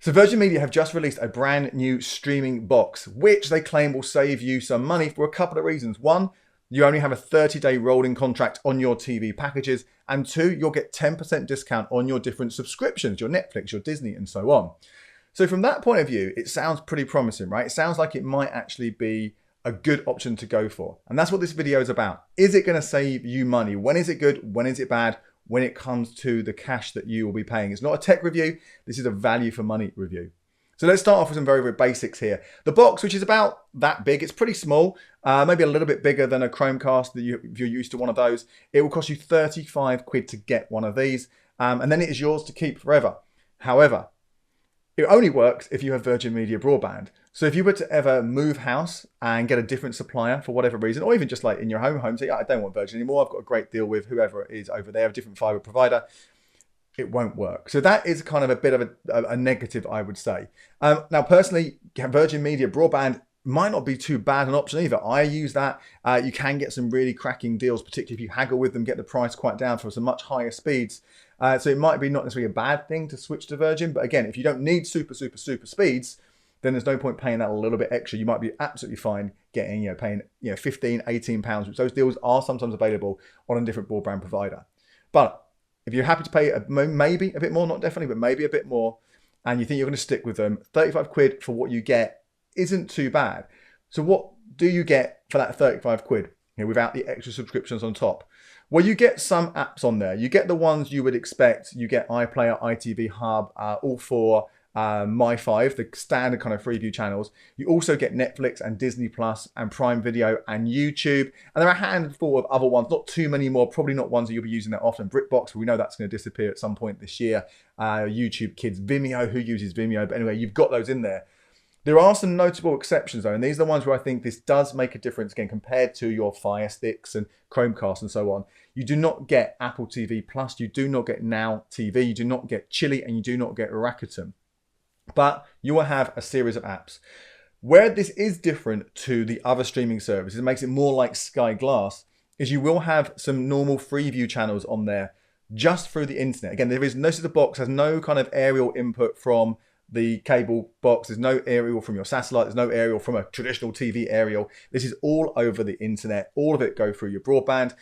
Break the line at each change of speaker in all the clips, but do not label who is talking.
So Virgin Media have just released a brand new streaming box, which they claim will save you some money for a couple of reasons. One, you only have a 30-day rolling contract on your TV packages. And two, you'll get 10% discount on your different subscriptions, your Netflix, your Disney, and so on. So from that point of view, it sounds pretty promising, right? It sounds like it might actually be a good option to go for. And that's what this video is about. Is it going to save you money? When is it good? When is it bad? When it comes to the cash that you will be paying. It's not a tech review. This is a value for money review. So let's start off with some very, very basics here. The box, which is about that big, it's pretty small, maybe a little bit bigger than a Chromecast if you're used to one of those. It will cost you 35 quid to get one of these, and then it is yours to keep forever. However, it only works if you have Virgin Media broadband. So if you were to ever move house and get a different supplier for whatever reason, or even just like in your home, say, I don't want Virgin anymore, I've got a great deal with whoever it is over there, a different fiber provider, it won't work. So that is kind of a bit of a negative, I would say. Now, personally, Virgin Media broadband might not be too bad an option either. I use that. You can get some really cracking deals, particularly if you haggle with them, get the price quite down for some much higher speeds. So it might be not necessarily a bad thing to switch to Virgin. But again, if you don't need super speeds, then there's no point paying that a little bit extra. You might be absolutely fine getting, paying 15, 18 pounds, which those deals are sometimes available on a different broadband provider. But if you're happy to pay maybe a bit more, not definitely, but maybe a bit more, and you think you're going to stick with them, 35 quid for what you get isn't too bad. So what do you get for that 35 quid without the extra subscriptions on top? Well, you get some apps on there. You get the ones you would expect. You get iPlayer, ITV Hub, all four, My5, the standard kind of Freeview channels. You also get Netflix and Disney Plus and Prime Video and YouTube. And there are a handful of other ones, not too many more, probably not ones that you'll be using that often. BritBox, we know that's going to disappear at some point this year. YouTube Kids, Vimeo, who uses Vimeo? But anyway, you've got those in there. There are some notable exceptions though, and these are the ones where I think this does make a difference again compared to your Fire Sticks and Chromecast and so on. You do not get Apple TV Plus, you do not get Now TV, you do not get Chili, and you do not get Rakuten. But you will have a series of apps. Where this is different to the other streaming services, it makes it more like Sky Glass, is you will have some normal Freeview channels on there just through the internet. Again, notice the box has no kind of aerial input from the cable box. There's no aerial from your satellite. There's no aerial from a traditional TV aerial. This is all over the internet. All of it go through your broadband.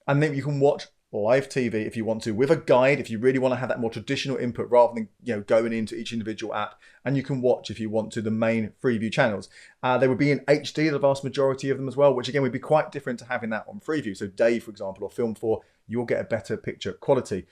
And then you can watch live TV if you want to, with a guide, if you really want to have that more traditional input rather than going into each individual app. And you can watch, if you want to, the main Freeview channels. They would be in HD, the vast majority of them as well, which again would be quite different to having that on Freeview. So Dave, for example, or Film 4, you'll get a better picture quality.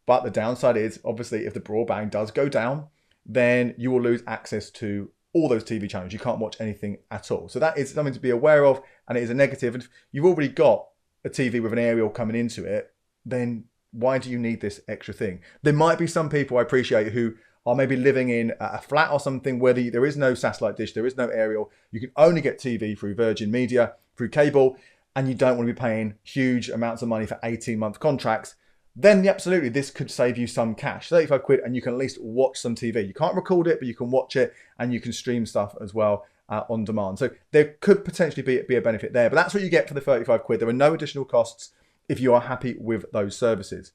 But the downside is, obviously, if the broadband does go down, then you will lose access to all those TV channels. You can't watch anything at all. So that is something to be aware of, and it is a negative. And if you've already got a TV with an aerial coming into it, then why do you need this extra thing? There might be some people I appreciate who are maybe living in a flat or something where there is no satellite dish, there is no aerial. You can only get TV through Virgin Media, through cable, and you don't want to be paying huge amounts of money for 18-month contracts. Then absolutely, this could save you some cash, 35 quid, and you can at least watch some TV. You can't record it, but you can watch it, and you can stream stuff as well on demand. So there could potentially be a benefit there, but that's what you get for the 35 quid. There are no additional costs if you are happy with those services.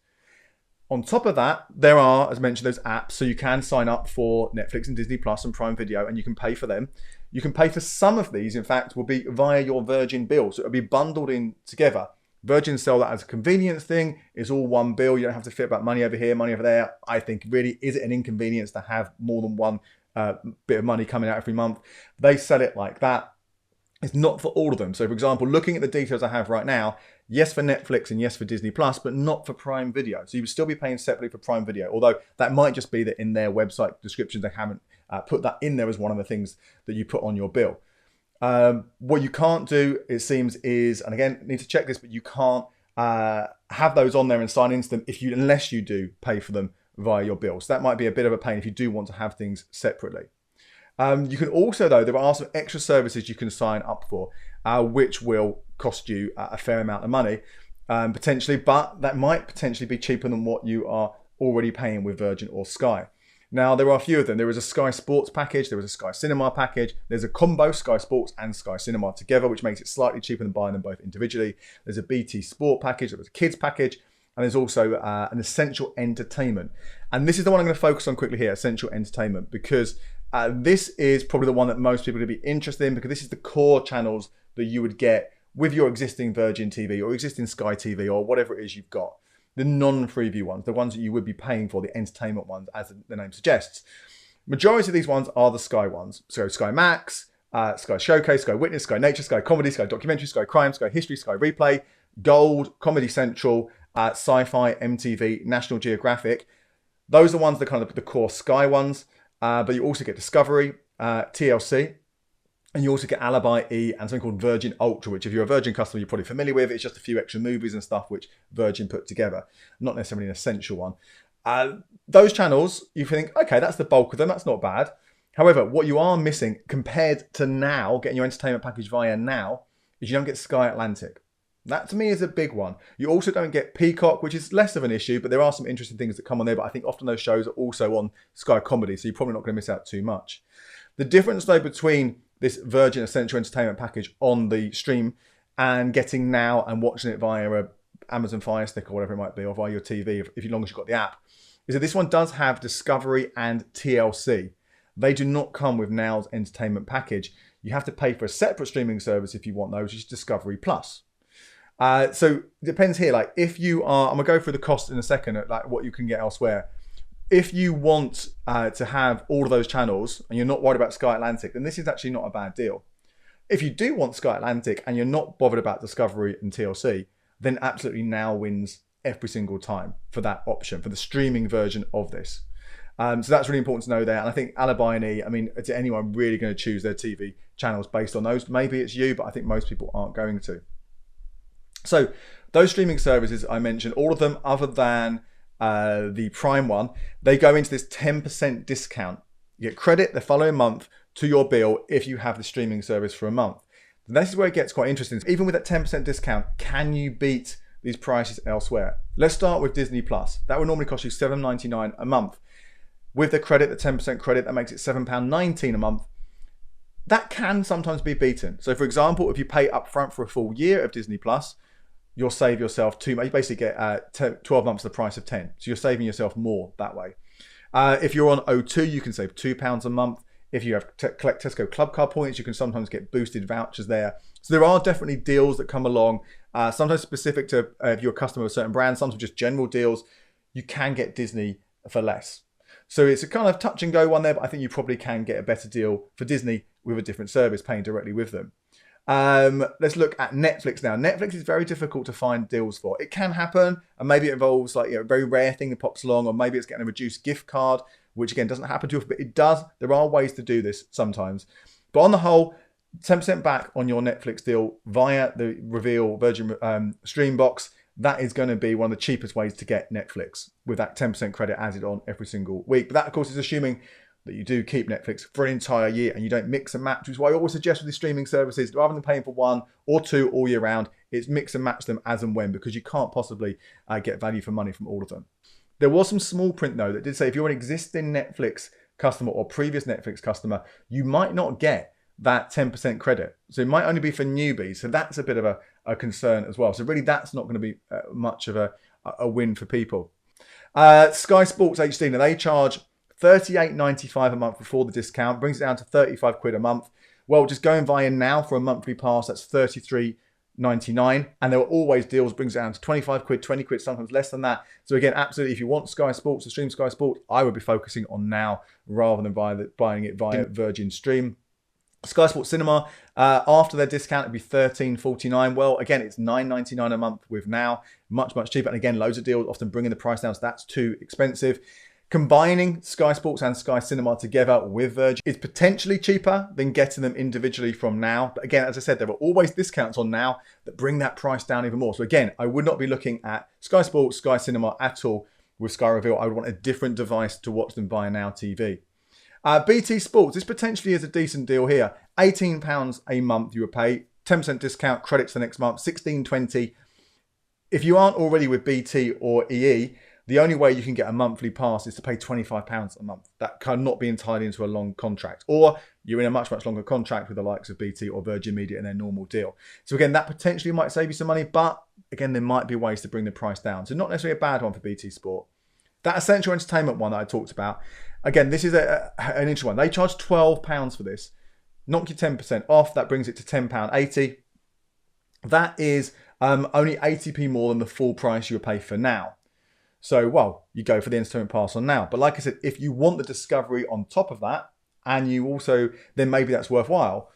On top of that, there are, as mentioned, those apps. So you can sign up for Netflix and Disney Plus and Prime Video, and you can pay for them. You can pay for some of these, in fact, will be via your Virgin bill. So it'll be bundled in together. Virgin sell that as a convenience thing. It's all one bill. You don't have to fit about money over here, money over there. I think really, is it an inconvenience to have more than one bit of money coming out every month? They sell it like that. It's not for all of them. So for example, looking at the details I have right now, yes for Netflix and yes for Disney Plus, but not for Prime Video. So you would still be paying separately for Prime Video, although that might just be that in their website descriptions, they haven't put that in there as one of the things that you put on your bill. What you can't do, it seems, is, and again, need to check this, but you can't have those on there and sign into them unless you do pay for them via your bill. So that might be a bit of a pain if you do want to have things separately. You can also, though, there are some extra services you can sign up for, which will cost you a fair amount of money, potentially, but that might potentially be cheaper than what you are already paying with Virgin or Sky. Now, there are a few of them. There is a Sky Sports package, there is a Sky Cinema package, there's a combo Sky Sports and Sky Cinema together, which makes it slightly cheaper than buying them both individually. There's a BT Sport package, there's a kids package, and there's also an essential entertainment. And this is the one I'm going to focus on quickly here, essential entertainment, because this is probably the one that most people are going to be interested in, because this is the core channels that you would get with your existing Virgin TV or existing Sky TV or whatever it is you've got. The non-freeview ones, the ones that you would be paying for, the entertainment ones, as the name suggests. Majority of these ones are the Sky ones. So Sky Max, Sky Showcase, Sky Witness, Sky Nature, Sky Comedy, Sky Documentary, Sky Crime, Sky History, Sky Replay, Gold, Comedy Central, Sci-Fi, MTV, National Geographic. Those are the ones that kind of the core Sky ones. But you also get Discovery, TLC, and you also get Alibi E and something called Virgin Ultra, which if you're a Virgin customer, you're probably familiar with. It's just a few extra movies and stuff which Virgin put together. Not necessarily an essential one. Those channels, you think, okay, that's the bulk of them. That's not bad. However, what you are missing compared to now, getting your entertainment package via now, is you don't get Sky Atlantic. That to me is a big one. You also don't get Peacock, which is less of an issue, but there are some interesting things that come on there. But I think often those shows are also on Sky Comedy, so you're probably not going to miss out too much. The difference though between this Virgin Essential Entertainment package on the stream and getting now and watching it via a Amazon Fire Stick or whatever it might be, or via your TV, if as long as you've got the app, is that this one does have Discovery and TLC. They do not come with Now's entertainment package. You have to pay for a separate streaming service if you want those, which is Discovery Plus. So it depends here. Like if you are, I'm gonna go through the cost in a second at like what you can get elsewhere. If you want to have all of those channels and you're not worried about Sky Atlantic, then this is actually not a bad deal. If you do want Sky Atlantic and you're not bothered about Discovery and TLC, then absolutely Now wins every single time for that option, for the streaming version of this. So that's really important to know there. And I think Alibi and E, I mean, is anyone really going to choose their TV channels based on those? Maybe it's you, but I think most people aren't going to. So those streaming services I mentioned, all of them other than the Prime one, they go into this 10% discount. You get credit the following month to your bill if you have the streaming service for a month. And this is where it gets quite interesting. Even with that 10% discount, can you beat these prices elsewhere? Let's start with Disney Plus. That would normally cost you $7.99 a month. With the credit, the 10% credit, that makes it £7.19 a month. That can sometimes be beaten. So for example, if you pay upfront for a full year of Disney Plus, you'll save yourself you basically get 12 months the price of 10. So you're saving yourself more that way. If you're on O2, you can save £2 a month. If you have collect Tesco Club Card points, you can sometimes get boosted vouchers there. So there are definitely deals that come along, sometimes specific to if you're a customer of a certain brand, sometimes just general deals. You can get Disney for less. So it's a kind of touch and go one there, but I think you probably can get a better deal for Disney with a different service, paying directly with them. Let's look at Netflix now. Netflix is very difficult to find deals for. It can happen, and maybe it involves like a very rare thing that pops along, or maybe it's getting a reduced gift card, which again doesn't happen to us, but it does. There are ways to do this sometimes. But on the whole, 10% back on your Netflix deal via the Reveal Virgin Stream box. That is going to be one of the cheapest ways to get Netflix with that 10% credit added on every single week. But that, of course, is assuming that you do keep Netflix for an entire year and you don't mix and match, which is why I always suggest with these streaming services, rather than paying for one or two all year round, it's mix and match them as and when, because you can't possibly get value for money from all of them. There was some small print, though, that did say if you're an existing Netflix customer or previous Netflix customer, you might not get that 10% credit. So it might only be for newbies. So that's a bit of a concern as well. So really, that's not going to be much of a win for people. Sky Sports HD, now they charge $38.95 a month before the discount, brings it down to 35 quid a month. Well, just going via now for a monthly pass, that's $33.99. And there are always deals, brings it down to 25 quid, 20 quid, sometimes less than that. So again, absolutely, if you want Sky Sports to stream Sky Sports, I would be focusing on now rather than buying it via Virgin Stream. Sky Sports Cinema, after their discount, it'd be $13.49. Well, again, it's $9.99 a month with Now. Much, much cheaper. And again, loads of deals, often bringing the price down, so that's too expensive. Combining Sky Sports and Sky Cinema together with Virgin is potentially cheaper than getting them individually from Now. But again, as I said, there are always discounts on Now that bring that price down even more. So again, I would not be looking at Sky Sports, Sky Cinema at all with Sky Reveal. I would want a different device to watch them via Now TV. BT Sports, this potentially is a decent deal here. £18 a month you would pay, 10% discount, credits the next month, $16.20. If you aren't already with BT or EE, the only way you can get a monthly pass is to pay £25 a month. That cannot be tied into a long contract. Or you're in a much, much longer contract with the likes of BT or Virgin Media in their normal deal. So again, that potentially might save you some money, but again, there might be ways to bring the price down. So not necessarily a bad one for BT Sport. That Essential Entertainment one that I talked about, again, this is an interesting one. They charge £12 for this. Knock you 10% off. That brings it to £10.80. That is only 80p more than the full price you would pay for Now. So, well, you go for the entertainment pass on Now. But like I said, if you want the Discovery on top of that, and you also, then maybe that's worthwhile.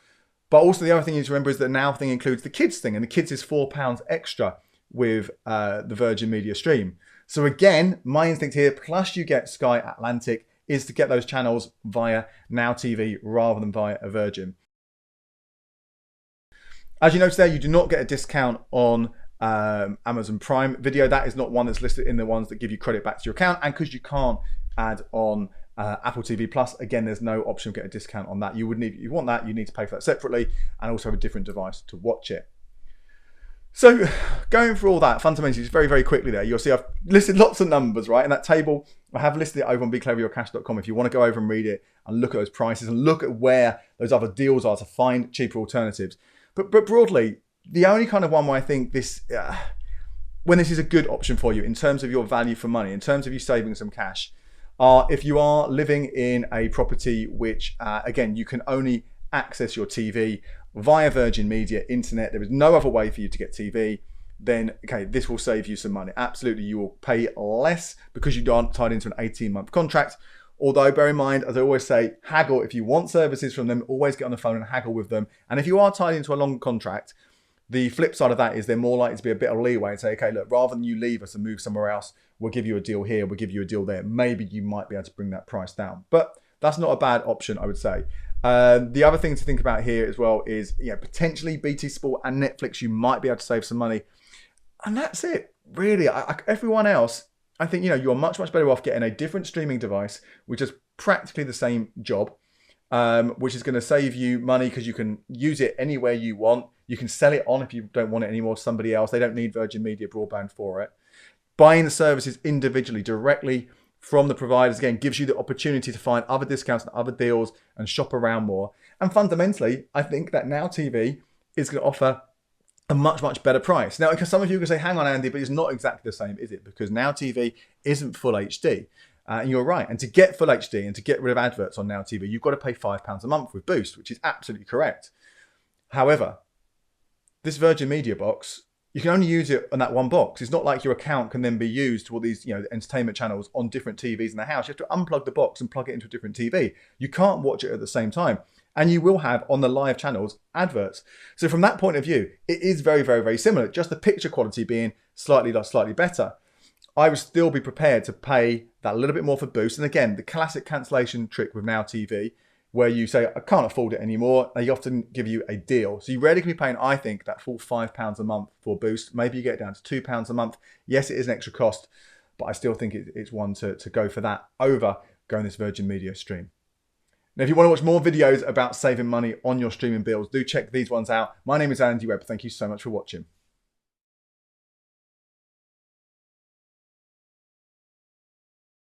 But also the other thing you need to remember is the Now thing includes the kids thing, and the kids is £4 extra with the Virgin Media stream. So again, my instinct here, plus you get Sky Atlantic, is to get those channels via Now TV rather than via a Virgin. As you notice there, you do not get a discount on Amazon Prime Video. That is not one that's listed in the ones that give you credit back to your account. And because you can't add on Apple TV Plus, again, there's no option to get a discount on that. You would need, if you want that, you need to pay for that separately and also have a different device to watch it. So going through all that, fundamentally, just very, very quickly there, you'll see I've listed lots of numbers, right? And that table, I have listed it over on BeCleverYourCash.com if you want to go over and read it and look at those prices and look at where those other deals are to find cheaper alternatives. But broadly, the only kind of one where I think this, when this is a good option for you in terms of your value for money, in terms of you saving some cash, are if you are living in a property which, again, you can only access your TV via Virgin Media, internet, there is no other way for you to get TV, then, okay, this will save you some money. Absolutely, you will pay less because you aren't tied into an 18-month contract. Although, bear in mind, as I always say, haggle. If you want services from them, always get on the phone and haggle with them. And if you are tied into a long contract, the flip side of that is they're more likely to be a bit of leeway and say, okay, look, rather than you leave us and move somewhere else, we'll give you a deal here, we'll give you a deal there. Maybe you might be able to bring that price down. But that's not a bad option, I would say. The other thing to think about here as well is, potentially BT Sport and Netflix, you might be able to save some money. And that's it, really. Everyone else, I think, you're much, much better off getting a different streaming device, which is practically the same job, which is going to save you money because you can use it anywhere you want. You can sell it on if you don't want it anymore to somebody else. They don't need Virgin Media broadband for it. Buying the services individually, directly from the providers, again, gives you the opportunity to find other discounts and other deals and shop around more. And fundamentally, I think that Now TV is going to offer a much, much better price. Now, because some of you can say, hang on, Andy, but it's not exactly the same, is it? Because Now TV isn't full HD. And you're right. And to get full HD and to get rid of adverts on Now TV, you've got to pay £5 a month with Boost, which is absolutely correct. However, this Virgin Media box, you can only use it on that one box. It's not like your account can then be used to all these, entertainment channels on different TVs in the house. You have to unplug the box and plug it into a different TV. You can't watch it at the same time. And you will have on the live channels adverts. So from that point of view, it is very, very, very similar. Just the picture quality being slightly better. I would still be prepared to pay that little bit more for Boost. And again, the classic cancellation trick with Now TV, where you say, I can't afford it anymore. They often give you a deal. So you rarely can be paying, I think, that full £5 a month for Boost. Maybe you get it down to £2 a month. Yes, it is an extra cost, but I still think it's one to go for that over going this Virgin Media stream. Now, if you want to watch more videos about saving money on your streaming bills, do check these ones out. My name is Andy Webb. Thank you so much for watching.